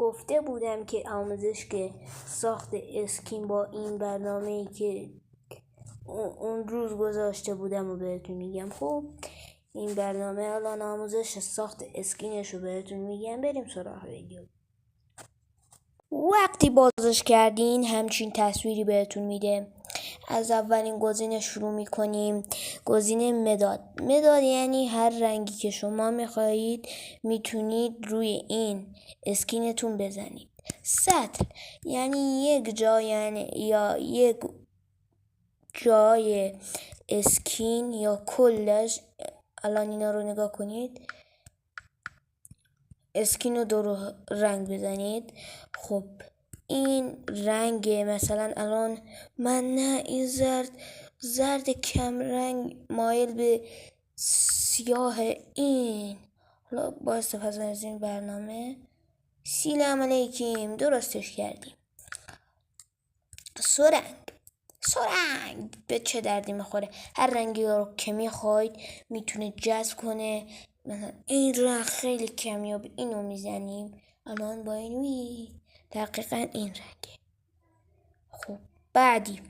گفته بودم که آموزش که ساخت اسکین با این برنامه‌ای که اون روز گذاشته بودم و بهتون میگم. خب این برنامه الان آموزش ساخت اسکینش رو بهتون میگم. بریم سراغ ویدیو. وقتی بازش کردین همچین تصویری بهتون میده. از اولین گزینه شروع میکنیم. گزینه مداد یعنی هر رنگی که شما میخواهید میتونید روی این اسکینتون بزنید. سطل یعنی یک جای اسکین یا کلش. الان اینا رو نگاه کنید. اسکین رو دو رنگ بزنید. خب این رنگ مثلا الان من نه این زرد کم رنگ مایل به سیاه. این حالا با استفاده از این برنامه سلام علیکم درستش کردیم. سرنگ به چه دردی میخوره؟ هر رنگی رو که میخواید میتونه جذب کنه. مثلا این رنگ خیلی کمیاب، اینو میزنیم الان با این دقیقا این رنگه. خب بعدی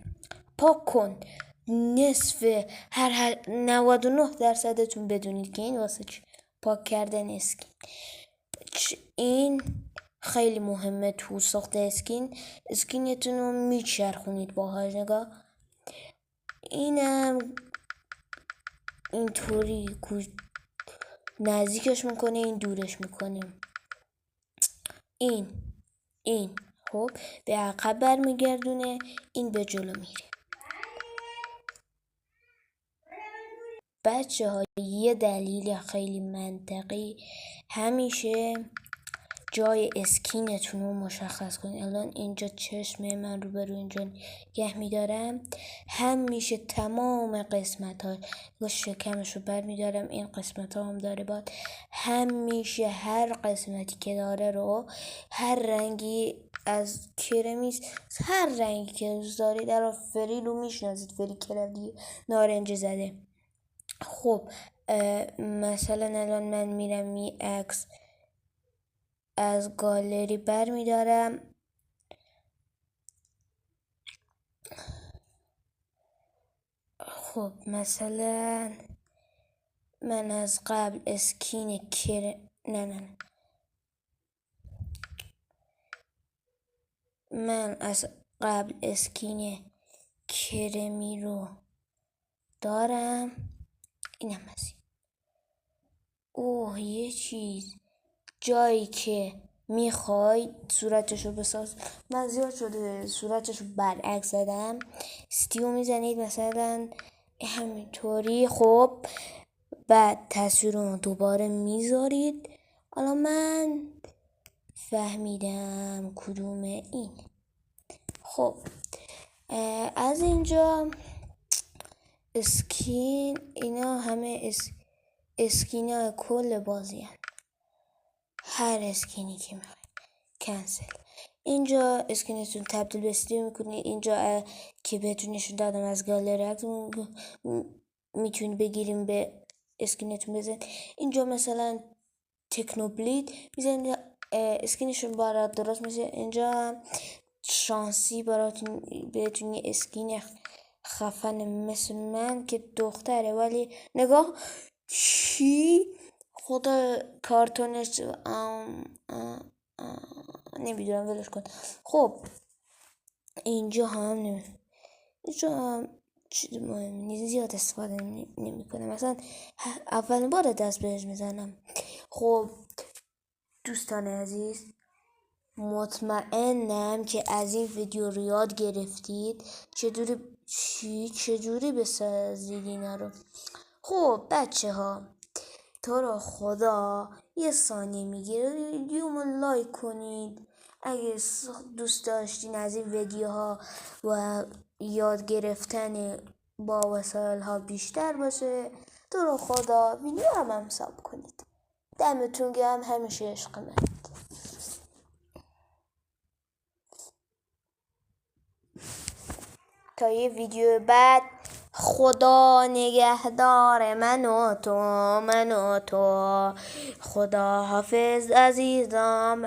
پاک کن. نصف هر 99% بدونید که این واسه پاک کردن اسکین. این خیلی مهمه تو ساخت اسکینتون رو میچرخونید باهاش. نگاه اینم اینطوری نزدیکش میکنه، این دورش میکنه. این خب به عقب برمیگردونه، این به جلو میره. بچه ها یه دلیل خیلی منطقی همیشه جای اسکینتون رو مشخص کنید. الان اینجا چشم من رو برو اینجا نگه میدارم. همیشه تمام قسمت ها و شکمش رو بر میدارم. این قسمت ها هم داره باد. همیشه هر قسمتی که داره رو هر رنگی از کرمیز هر رنگی که دوست دارید در فری رو میشناسید. فری کلردی نارنج زده. خب مثلا الان من میرم این عکس از گالری بر میدارم. خب مثلا من از قبل اسکین من از قبل اسکین کرمی رو دارم. اینم هست. یه چیز جایی که میخوای صورتشو بساز. من زیاد شده صورتشو برعکس زدم. استیو میزنید مثلا همینطوری. خب بعد تصویر رو دوباره میذارید. الان من فهمیدم کدوم این. خب از اینجا اسکین، اینا همه اسکین ها کل بازی هست. هر اسکینی که میخواید کنسل. اینجا اسکینتون تبدیل به استیو میکنید. اینجا که بهتون نشون دادم از گالری میتونید بگیریم به اسکینتون بزن. اینجا مثلا تکنوبلید میزنید اسکینشون برات درست میشه. اینجا شانسی براتون بهتون یه اسکین خفن مثل من که دختره ولی نگاه چی خدا کارتونش نمیدونم ولش کن. خب اینجا هم چیز مهم زیاد استفاده نمی کنم. مثلا اولین بار دست بهش میزنم. خب دوستان عزیز مطمئنم که از این ویدیو رو یاد گرفتید چجوری بسازید اینا رو. خب بچه ها تو رو خدا یه ثانیه میگیره ویدیومو لایک کنید اگه دوست داشتین از این ویدیوها و یاد گرفتن با وسایل ها بیشتر باشه. تو رو خدا ویدیو هم ساب کنید. دمتون گرم. همیشه عشق من. تا یه ویدیو بعد خدا نگهدار من و تو خدا حافظ عزیزم